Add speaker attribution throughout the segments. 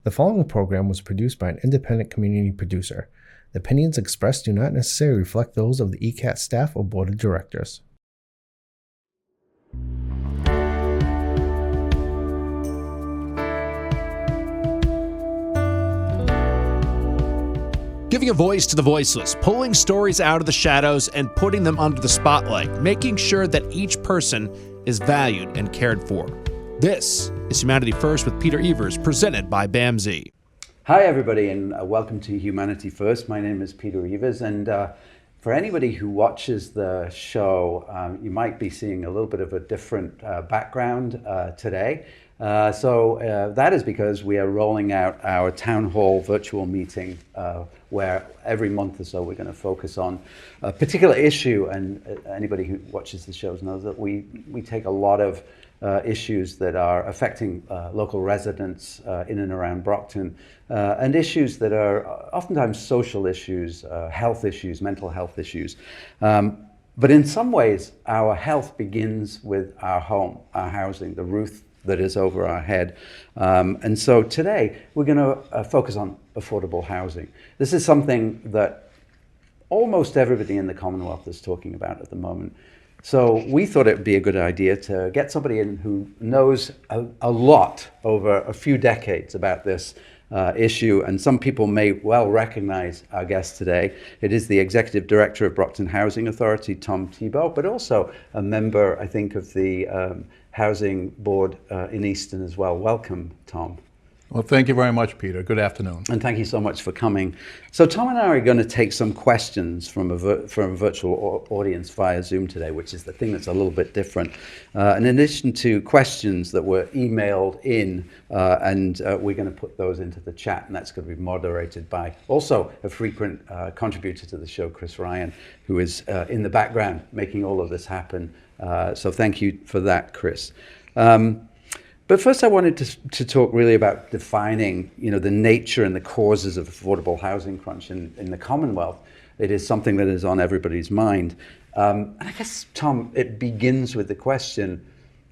Speaker 1: The following program was produced by an independent community producer. The opinions expressed do not necessarily reflect those of the ECAT staff or board of directors.
Speaker 2: Giving a voice to the voiceless, pulling stories out of the shadows and putting them under the spotlight, making sure that each person is valued and cared for. This is Humanity First with Peter Invites, presented by BAMSI.
Speaker 3: Hi everybody, and welcome to Humanity First. My name is Peter Invites, and for anybody who watches the show, you might be seeing a little bit of a different background today. So that is because we are rolling out our town hall virtual meeting where every month or so we're going to focus on a particular issue, and anybody who watches the shows knows that we take a lot of issues that are affecting local residents in and around Brockton, and issues that are oftentimes social issues, health issues, mental health issues. But in some ways, our health begins with our home, our housing, the roof that is over our head. And so today, we're going to focus on affordable housing. This is something that almost everybody in the Commonwealth is talking about at the moment. So we thought it would be a good idea to get somebody in who knows a lot over a few decades about this issue, and some people may well recognize our guest today. It is the Executive Director of Brockton Housing Authority, Tom Thibault, but also a member, I think, of the Housing Board in Easton as well. Welcome, Tom.
Speaker 4: Well, thank you very much, Peter. Good afternoon.
Speaker 3: And thank you so much for coming. So Tom and I are going to take some questions from a virtual audience via Zoom today, which is the thing that's a little bit different. In addition to questions that were emailed in, and we're going to put those into the chat, and that's going to be moderated by also a frequent contributor to the show, Chris Ryan, who is in the background making all of this happen. So thank you for that, Chris. But first I wanted to talk really about defining, the nature and the causes of affordable housing crunch in the Commonwealth. It is something that is on everybody's mind. And I guess, Tom, it begins with the question,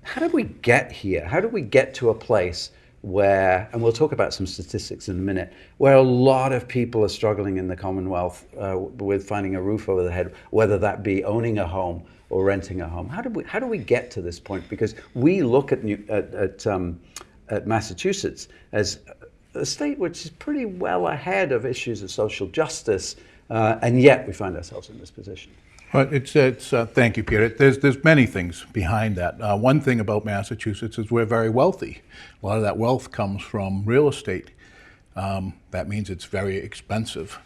Speaker 3: how did we get here? How did we get to a place where, and we'll talk about some statistics in a minute, where a lot of people are struggling in the Commonwealth with finding a roof over their head, whether that be owning a home or renting a home. How do we get to this point? Because we look at Massachusetts as a state which is pretty well ahead of issues of social justice, and yet we find ourselves in this position.
Speaker 4: Well, thank you, Peter. There's many things behind that. One thing about Massachusetts is we're very wealthy. A lot of that wealth comes from real estate. That means it's very expensive.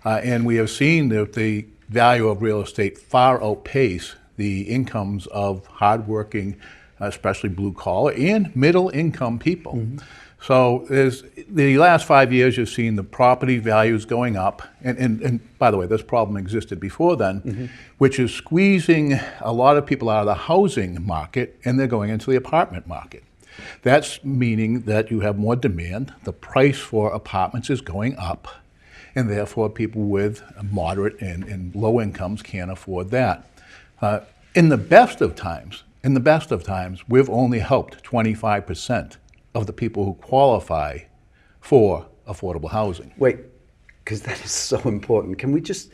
Speaker 4: And we have seen that the value of real estate far outpace the incomes of hardworking, especially blue collar and middle income people. Mm-hmm. So the last 5 years, you've seen the property values going up. And by the way, this problem existed before then, mm-hmm. which is squeezing a lot of people out of the housing market, and they're going into the apartment market. That's meaning that you have more demand. The price for apartments is going up, and therefore people with moderate and low incomes can't afford that. In the best of times, we've only helped 25% of the people who qualify for affordable housing.
Speaker 3: Wait, because that is so important. Can we just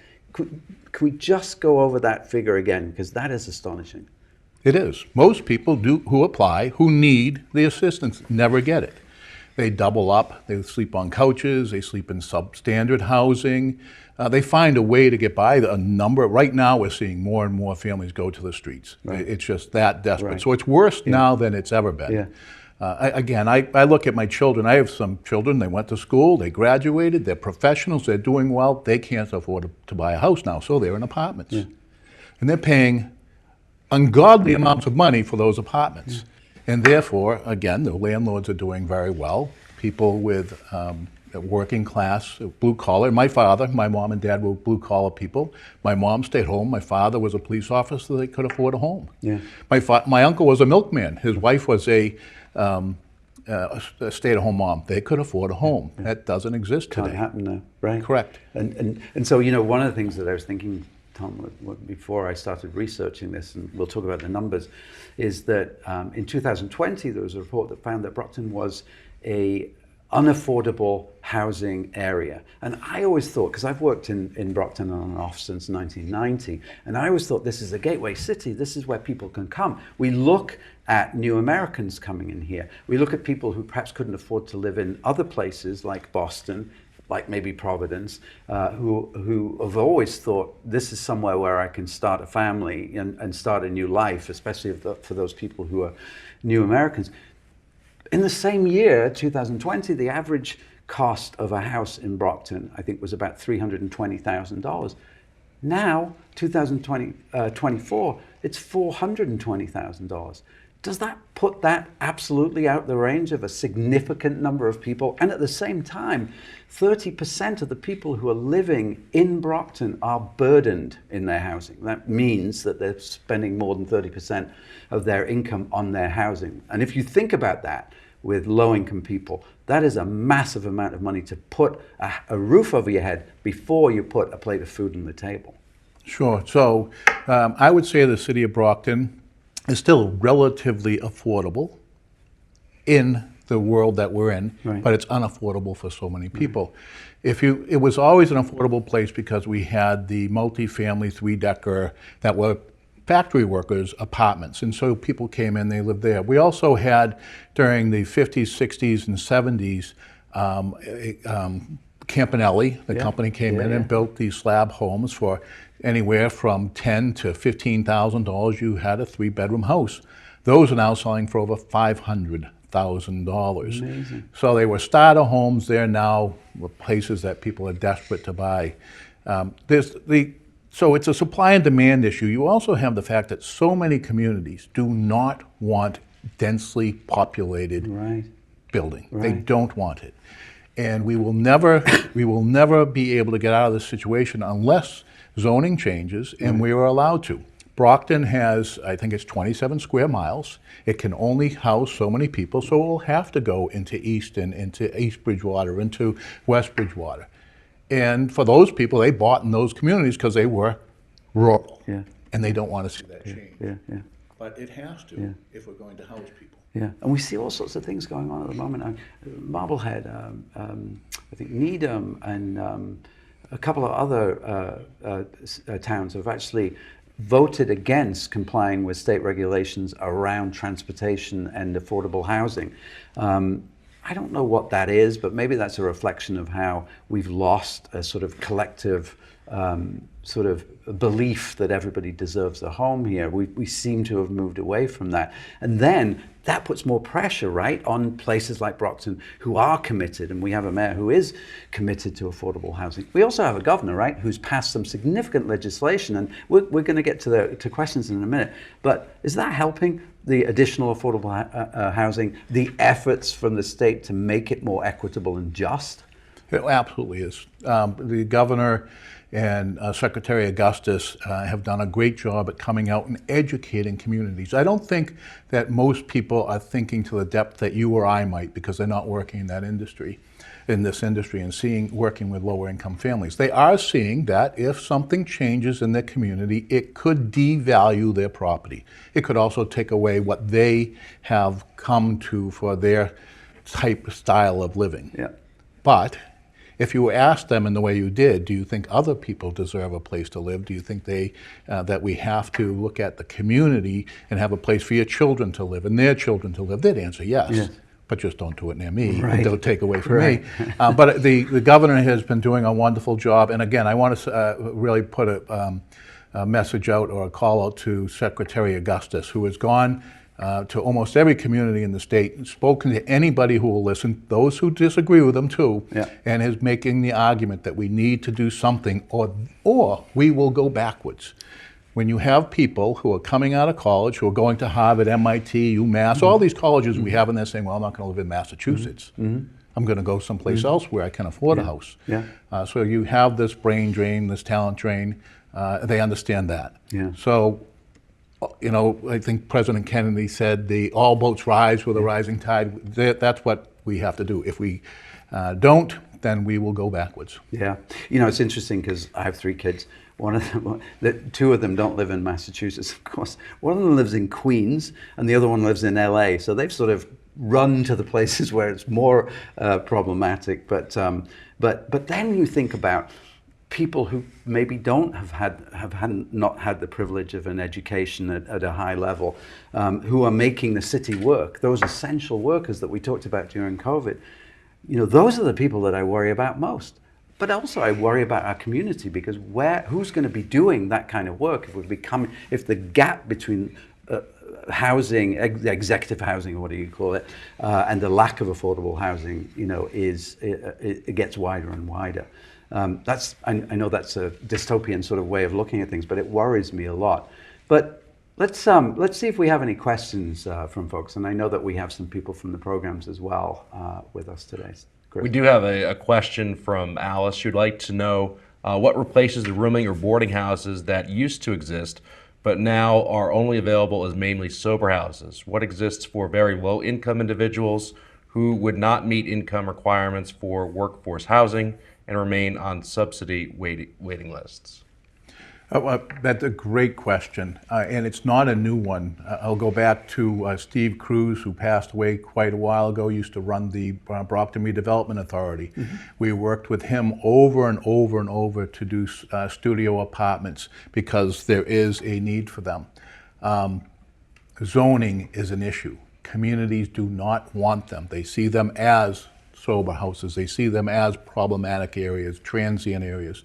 Speaker 3: go over that figure again? Because that is astonishing.
Speaker 4: It is. Most people who apply, who need the assistance, never get it. They double up, they sleep on couches, they sleep in substandard housing. They find a way to get by a number. Right now we're seeing more and more families go to the streets. Right. It's just that desperate. Right. So it's worse now than it's ever been. Yeah. I look at my children. I have some children, they went to school, they graduated, they're professionals, they're doing well. They can't afford to buy a house now, so they're in apartments. Yeah. And they're paying ungodly amounts of money for those apartments. Yeah. And therefore, again, the landlords are doing very well. People with working class, blue collar. My mom and dad were blue collar people. My mom stayed home. My father was a police officer. They could afford a home. Yeah. My uncle was a milkman. His wife was a stay-at-home mom. They could afford a home. Yeah. That doesn't exist today.
Speaker 3: Can't happen now, right?
Speaker 4: Correct.
Speaker 3: And so, one of the things that I was thinking, Tom, before I started researching this, and we'll talk about the numbers, is that in 2020 there was a report that found that Brockton was a unaffordable housing area. And I always thought, because I've worked in Brockton on and off since 1990, and I always thought this is a gateway city. This is where people can come. We look at new Americans coming in here. We look at people who perhaps couldn't afford to live in other places like Boston, like maybe Providence, who have always thought this is somewhere where I can start a family and start a new life, especially for those people who are new Americans. In the same year, 2020, the average cost of a house in Brockton, I think, was about $320,000. Now, 2024, it's $420,000. Does that put that absolutely out the range of a significant number of people? And at the same time, 30% of the people who are living in Brockton are burdened in their housing. That means that they're spending more than 30% of their income on their housing. And if you think about that with low-income people, that is a massive amount of money to put a roof over your head before you put a plate of food on the table.
Speaker 4: Sure. So I would say the city of Brockton is still relatively affordable in the world that we're in,
Speaker 3: Right.
Speaker 4: but it's unaffordable for so many people. It was always an affordable place because we had the multifamily 3-decker that were factory workers' apartments, and so people came in, they lived there. We also had, during the 50s, 60s, and 70s, Campanelli, the company came in and built these slab homes for anywhere from $10,000 to $15,000. You had a 3-bedroom house. Those are now selling for over $500,000.
Speaker 3: Amazing.
Speaker 4: So they were starter homes. They're now places that people are desperate to buy. So it's a supply and demand issue. You also have the fact that so many communities do not want densely populated building. They don't want it. And we will never be able to get out of this situation unless zoning changes and we are allowed to. Brockton has, I think it's 27 square miles. It can only house so many people, so it will have to go into Easton, into East Bridgewater, into West Bridgewater. And for those people, they bought in those communities because they were rural. And they don't want to see that change. But it has to if we're going to house people.
Speaker 3: And we see all sorts of things going on at the moment. Marblehead, I think Needham, and a couple of other towns have actually voted against complying with state regulations around transportation and affordable housing. I don't know what that is, but maybe that's a reflection of how we've lost a sort of collective sort of belief that everybody deserves a home here. We seem to have moved away from that. And then that puts more pressure, right, on places like Brockton who are committed, and we have a mayor who is committed to affordable housing. We also have a governor, right, who's passed some significant legislation, and we're going to get to questions in a minute. But is that helping the additional affordable housing, the efforts from the state to make it more equitable and just?
Speaker 4: It absolutely is. The governor and Secretary Augustus have done a great job at coming out and educating communities. I don't think that most people are thinking to the depth that you or I might, because they're not working in that industry, and working with lower income families. They are seeing that if something changes in their community, it could devalue their property. It could also take away what they have come to for their style of living. But if you ask them in the way you did, do you think other people deserve a place to live? Do you think that we have to look at the community and have a place for your children to live and their children to live? They'd answer yes. But just don't do it near me. Don't take away from me. But the governor has been doing a wonderful job. And again, I want to really put a message out or a call out to Secretary Augustus, who has gone to almost every community in the state and spoken to anybody who will listen, those who disagree with them too, and is making the argument that we need to do something or we will go backwards. When you have people who are coming out of college, who are going to Harvard, MIT, UMass, all these colleges we have, and they're saying, well, I'm not going to live in Massachusetts. I'm going to go someplace else where I can afford a house. So you have this brain drain, this talent drain. They understand that. So, you know, I think President Kennedy said all boats rise with a rising tide. That's what we have to do. If we don't, then we will go backwards.
Speaker 3: You know, it's interesting because I have 3 kids. Two of them don't live in Massachusetts, of course. One of them lives in Queens, and the other one lives in LA. So they've sort of run to the places where it's more problematic. But then you think about people who maybe don't not had the privilege of an education at a high level, who are making the city work. Those essential workers that we talked about during COVID. Those are the people that I worry about most. But also I worry about our community, because who's going to be doing that kind of work if the gap between housing, executive housing, or what do you call it, and the lack of affordable housing, it gets wider and wider. I know that's a dystopian sort of way of looking at things, but it worries me a lot. But let's see if we have any questions from folks, and I know that we have some people from the programs as well with us today. Chris.
Speaker 5: We do have a question from Alice who'd like to know what replaces the rooming or boarding houses that used to exist but now are only available as mainly sober houses. What exists for very low income individuals who would not meet income requirements for workforce housing and remain on subsidy waiting lists?
Speaker 4: That's a great question, and it's not a new one. I'll go back to Steve Cruz, who passed away quite a while ago, used to run the Brockton Redevelopment Authority. Mm-hmm. We worked with him over and over and over to do studio apartments because there is a need for them. Zoning is an issue. Communities do not want them. They see them as sober houses. They see them as problematic areas, transient areas.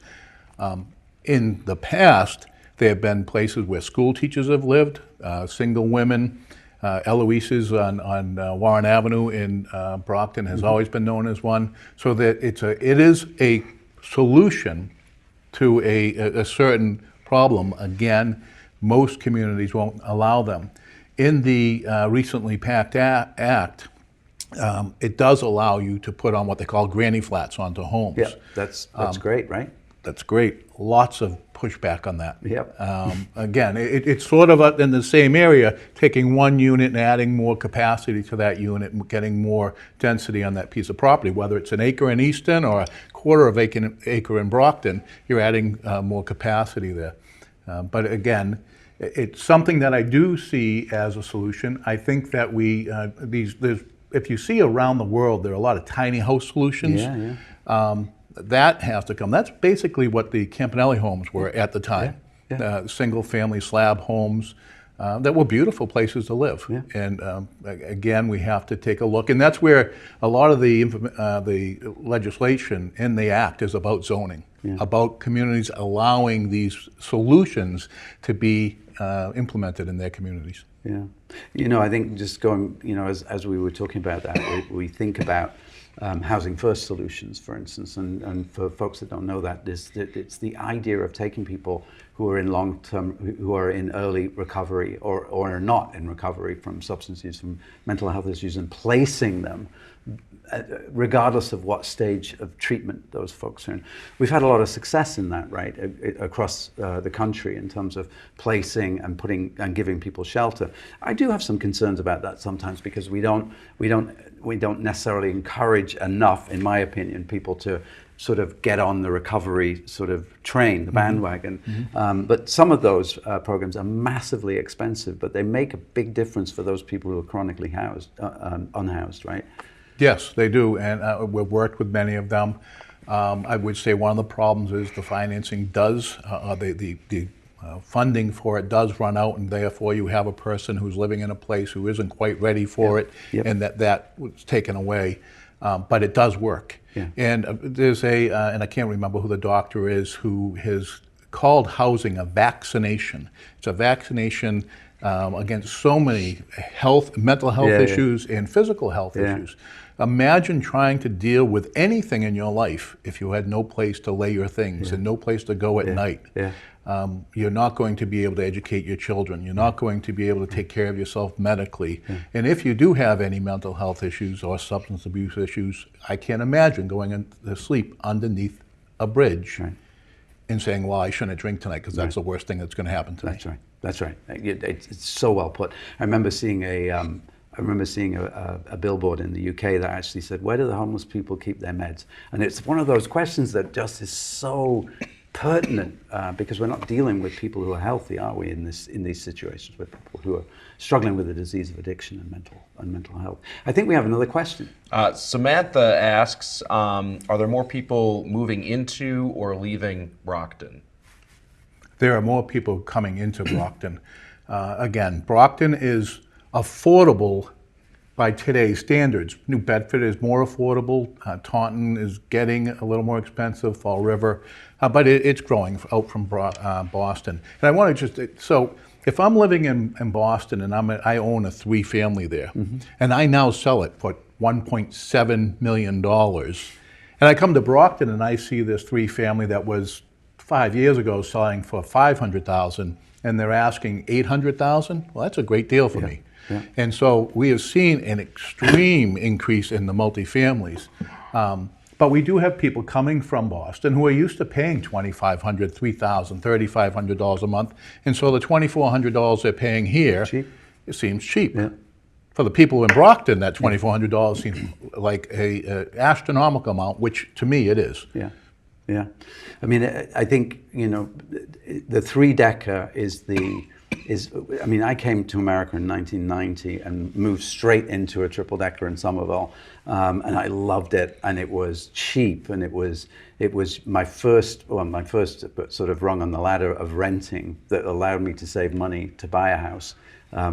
Speaker 4: In the past, there have been places where school teachers have lived, single women. Eloise's on Warren Avenue in Brockton has always been known as one. So that it is a solution to a certain problem. Again, most communities won't allow them. In the recently passed act, it does allow you to put on what they call granny flats onto homes.
Speaker 3: Yeah, that's great, right?
Speaker 4: That's great. Lots of pushback on that.
Speaker 3: Yep.
Speaker 4: Again, it's sort of in the same area, taking one unit and adding more capacity to that unit and getting more density on that piece of property. Whether it's an acre in Easton or a quarter of acre in Brockton, you're adding more capacity there. But again, it's something that I do see as a solution. I think that if you see around the world, there are a lot of tiny house solutions. Yeah. That has to come. That's basically what the Campanelli homes were at the time. Yeah. Single-family slab homes that were beautiful places to live. Yeah. And again, we have to take a look. And that's where a lot of the legislation in the Act is about zoning, about communities allowing these solutions to be implemented in their communities.
Speaker 3: Yeah. I think just going, as we were talking about that, we think about housing first solutions, for instance, and for folks that don't know that, it's the idea of taking people who are in who are in early recovery or are not in recovery from substance use, from mental health issues, and placing them regardless of what stage of treatment those folks are in. We've had a lot of success in that, right, across the country in terms of placing and giving people shelter. I do have some concerns about that sometimes, because we don't necessarily encourage enough, in my opinion, people to sort of get on the recovery sort of train, the bandwagon. Mm-hmm. But some of those programs are massively expensive, but they make a big difference for those people who are chronically unhoused, right?
Speaker 4: Yes, they do, and we've worked with many of them. I would say one of the problems is the financing does, the funding for it does run out, and therefore you have a person who's living in a place who isn't quite ready for it, and that was taken away. But it does work. Yeah. And there's and I can't remember who the doctor is, who has called housing a vaccination. It's a vaccination against so many mental health issues and physical health issues. Imagine trying to deal with anything in your life if you had no place to lay your things and no place to go at night. Yeah. You're not going to be able to educate your children. You're not going to be able to take care of yourself medically. Yeah. And if you do have any mental health issues or substance abuse issues, I can't imagine going to sleep underneath a bridge and saying, well, I shouldn't drink tonight because that's the worst thing that's going to happen tonight.
Speaker 3: That's right. That's right. It's so well put. I remember seeing a billboard in the UK that actually said, where do the homeless people keep their meds? And it's one of those questions that just is so pertinent because we're not dealing with people who are healthy, are we? In these situations with people who are struggling with the disease of addiction and mental health. I think we have another question.
Speaker 5: Samantha asks, are there more people moving into or leaving Brockton?
Speaker 4: There are more people coming into Brockton. Again, Brockton is affordable by today's standards. New Bedford is more affordable. Taunton is getting a little more expensive, Fall River, but it's growing out from Boston. And I want to so if I'm living in Boston and I own a 3-family there, and I now sell it for $1.7 million, and I come to Brockton and I see this 3-family that was 5 years ago selling for $500,000, and they're asking $800,000, well, that's a great deal for me.
Speaker 3: Yeah.
Speaker 4: And so we have seen an extreme increase in the multifamilies. But we do have people coming from Boston who are used to paying $2,500, $3,000, $3,500 a month. And so the $2,400 they're paying here, it seems cheap.
Speaker 3: Yeah.
Speaker 4: For the people in Brockton, that $2,400 seems like a astronomical amount, which to me it is.
Speaker 3: Yeah. Yeah. I mean, I think, the 3-decker I came to America in 1990 and moved straight into a triple-decker in Somerville, and I loved it, and it was cheap, and it was my first sort of rung on the ladder of renting that allowed me to save money to buy a house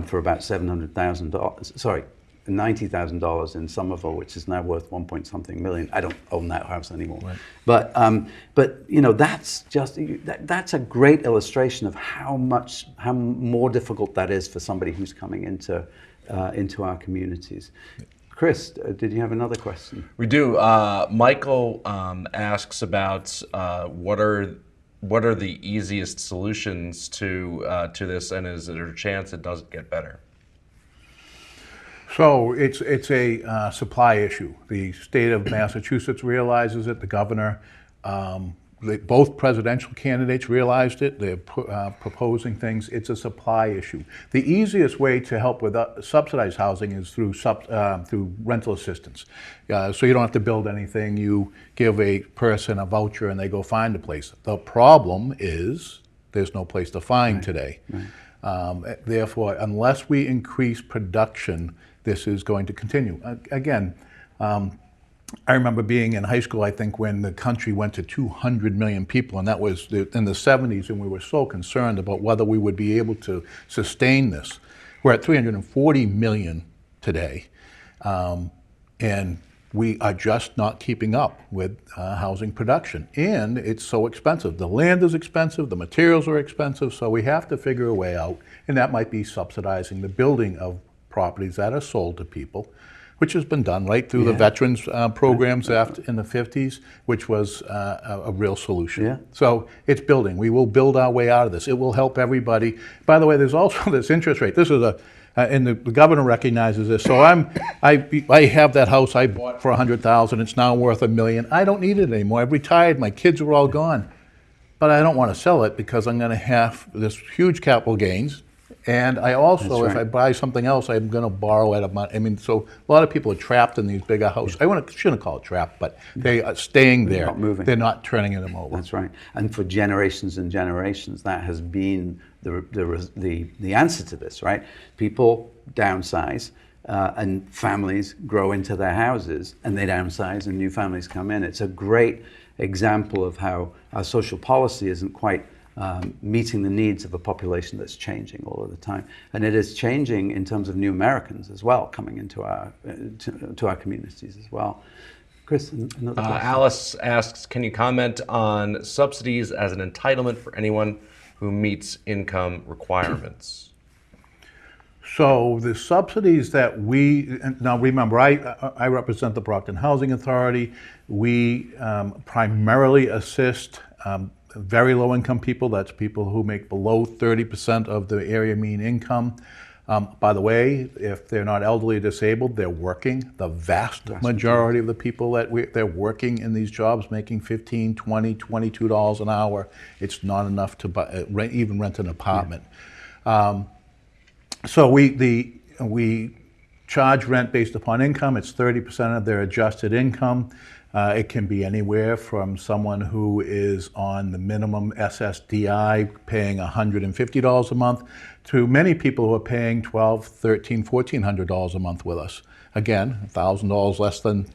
Speaker 3: for about $90,000 in Somerville, which is now worth $1.something million. I don't own that house anymore. Right. But that's a great illustration of how more difficult that is for somebody who's coming into our communities. Chris, did you have another question?
Speaker 5: We do. Michael asks about what are the easiest solutions to this, and is there a chance it doesn't get better?
Speaker 4: So it's a supply issue. The state of Massachusetts realizes it. The governor, both presidential candidates realized it. They're proposing things. It's a supply issue. The easiest way to help with subsidized housing is through rental assistance. So you don't have to build anything. You give a person a voucher and they go find a place. The problem is there's no place to find today. Right. Therefore, unless we increase production, this is going to continue. Again, I remember being in high school, I think, when the country went to 200 million people, and that was in the 70s, and we were so concerned about whether we would be able to sustain this. We're at 340 million today, and we are just not keeping up with housing production. And it's so expensive. The land is expensive, the materials are expensive, so we have to figure a way out, and that might be subsidizing the building of properties that are sold to people, which has been done right through the veterans programs in the 50s, which was a real solution. Yeah. So it's building. We will build our way out of this. It will help everybody. By the way, there's also this interest rate. This is and the governor recognizes this. So I have that house I bought for $100,000. It's now worth $1 million. I don't need it anymore. I've retired. My kids are all gone. But I don't want to sell it because I'm going to have this huge capital gains. And I also, if I buy something else, I'm going to borrow at a month. I mean, so a lot of people are trapped in these bigger houses. Shouldn't call it trapped, but they are staying there.
Speaker 3: Not moving.
Speaker 4: They're not turning them over.
Speaker 3: That's right. And for generations and generations, that has been the answer to this, right? People downsize, and families grow into their houses, and they downsize, and new families come in. It's a great example of how our social policy isn't quite meeting the needs of a population that's changing all of the time, and it is changing in terms of new Americans as well, coming into our to our communities as well. Chris, another question.
Speaker 5: Alice asks, can you comment on subsidies as an entitlement for anyone who meets income requirements?
Speaker 4: So the subsidies that now remember, I represent the Brockton Housing Authority. We primarily assist very low-income people. That's people who make below 30% of the area mean income. By the way, if they're not elderly or disabled, they're working. The vast majority of the people they're working in these jobs, making $15, $20, $22 an hour. It's not enough to even rent an apartment. So we charge rent based upon income. It's 30% of their adjusted income. It can be anywhere from someone who is on the minimum SSDI paying $150 a month to many people who are paying $1,200, $1,300, $1,400 a month with us. Again, $1,000 less than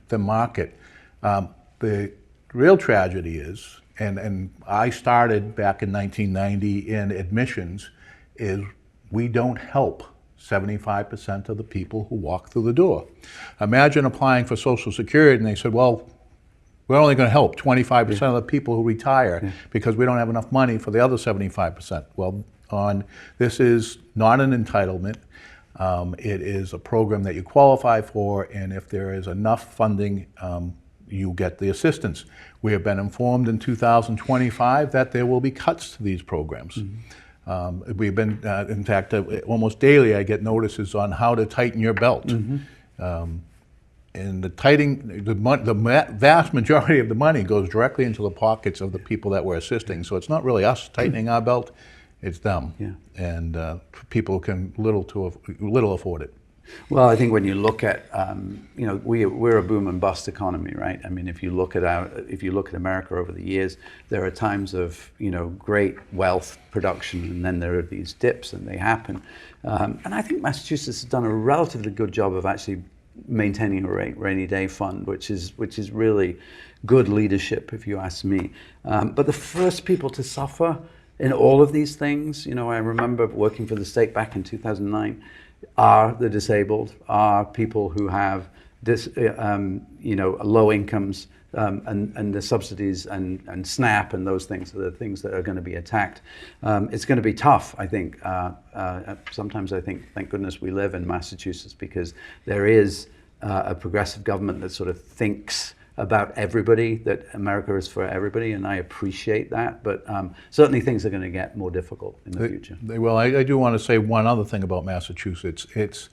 Speaker 4: the market. The real tragedy is, and I started back in 1990 in admissions, is we don't help 75% of the people who walk through the door. Imagine applying for Social Security and they said, well, we're only going to help 25% of the people who retire because we don't have enough money for the other 75%. Well, this is not an entitlement. It is a program that you qualify for, and if there is enough funding, you get the assistance. We have been informed in 2025 that there will be cuts to these programs. We've been, in fact, almost daily I get notices on how to tighten your belt. And the vast majority of the money goes directly into the pockets of the people that we're assisting. So it's not really us tightening our belt, it's them. And people can little afford it.
Speaker 3: Well, I think when you look at, we're a boom and bust economy, right? I mean, if you look at America over the years, there are times of, great wealth production, and then there are these dips, and they happen. And I think Massachusetts has done a relatively good job of actually maintaining a rainy day fund, which is really good leadership, if you ask me. But the first people to suffer in all of these things, I remember working for the state back in 2009. Are the disabled, are people who have low incomes, and the subsidies and SNAP and those things are the things that are going to be attacked. It's going to be tough, I think. Sometimes I think, thank goodness we live in Massachusetts, because there is a progressive government that sort of thinks about everybody, that America is for everybody, and I appreciate that. But certainly things are going to get more difficult in the future.
Speaker 4: Well, I do want to say one other thing about Massachusetts. It's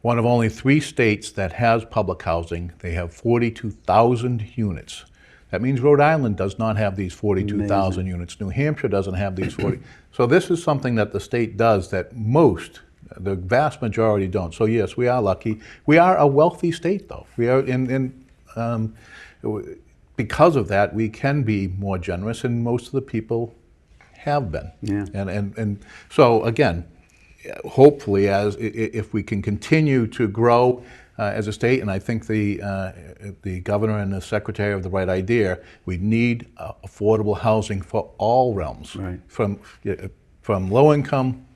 Speaker 4: one of only 3 states that has public housing. They have 42,000 units. That means Rhode Island does not have these 42,000 units. New Hampshire doesn't have these 40. So this is something that the state does that the vast majority don't. So yes, we are lucky. We are a wealthy state, though. We are because of that, we can be more generous, and most of the people have been. And so again, hopefully, if we can continue to grow as a state, and I think the governor and the secretary have the right idea, we need affordable housing for all realms, from low income,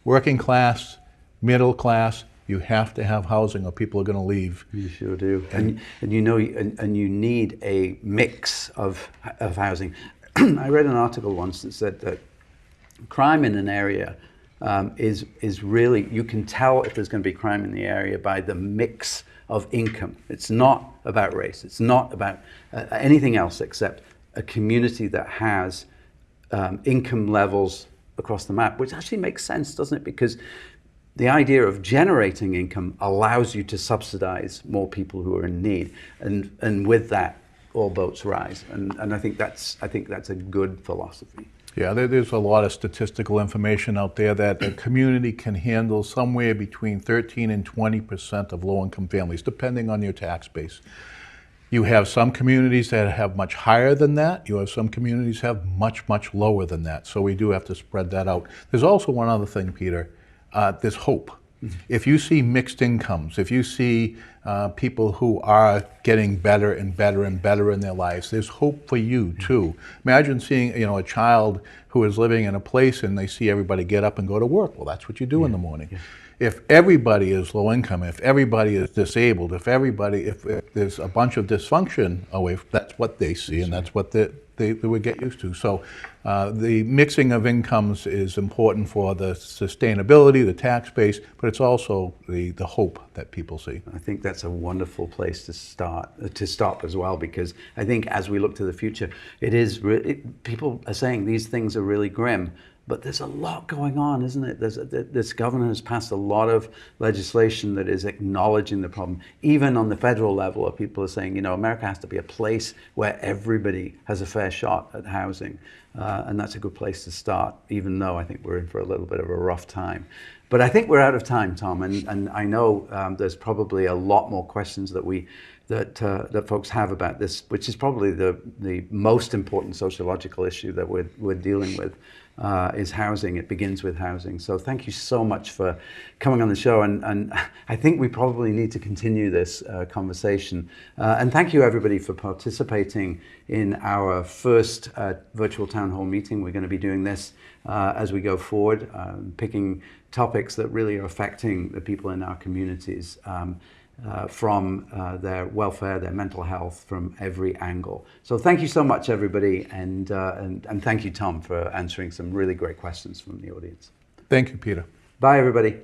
Speaker 4: working class, middle class. You have to have housing or people are going to leave.
Speaker 3: You sure do. And you need a mix of housing. I read an article once that said that crime in an area is really, you can tell if there's going to be crime in the area by the mix of income. It's not about race. It's not about anything else except a community that has income levels across the map, which actually makes sense, doesn't it? Because the idea of generating income allows you to subsidize more people who are in need, and with that, all boats rise. And I think that's a good philosophy.
Speaker 4: Yeah, there's a lot of statistical information out there that a community can handle somewhere between 13 and 20% of low-income families, depending on your tax base. You have some communities that have much higher than that. You have some communities that have much, much lower than that. So we do have to spread that out. There's also one other thing, Peter. There's hope. If you see mixed incomes, if you see people who are getting better and better and better in their lives, there's hope for you too. Imagine seeing a child who is living in a place and they see everybody get up and go to work. Well, that's what you do in the morning. If everybody is low income, if everybody is disabled, if there's a bunch of dysfunction away, that's what they see, and that's what they would get used to. So the mixing of incomes is important for the sustainability, the tax base, but it's also the hope that people see.
Speaker 3: I think that's a wonderful place to stop as well, because I think as we look to the future, people are saying these things are really grim. But there's a lot going on, isn't it? This governor has passed a lot of legislation that is acknowledging the problem. Even on the federal level, people are saying, America has to be a place where everybody has a fair shot at housing. And that's a good place to start, even though I think we're in for a little bit of a rough time. But I think we're out of time, Tom, and I know there's probably a lot more questions that folks have about this, which is probably the most important sociological issue that we're dealing with, is housing. It begins with housing. So thank you so much for coming on the show, and I think we probably need to continue this conversation. And thank you everybody for participating in our first virtual town hall meeting. We're going to be doing this as we go forward, picking topics that really are affecting the people in our communities. From their welfare, their mental health, from every angle. So thank you so much, everybody, and thank you, Tom, for answering some really great questions from the audience.
Speaker 4: Thank you, Peter.
Speaker 3: Bye, everybody.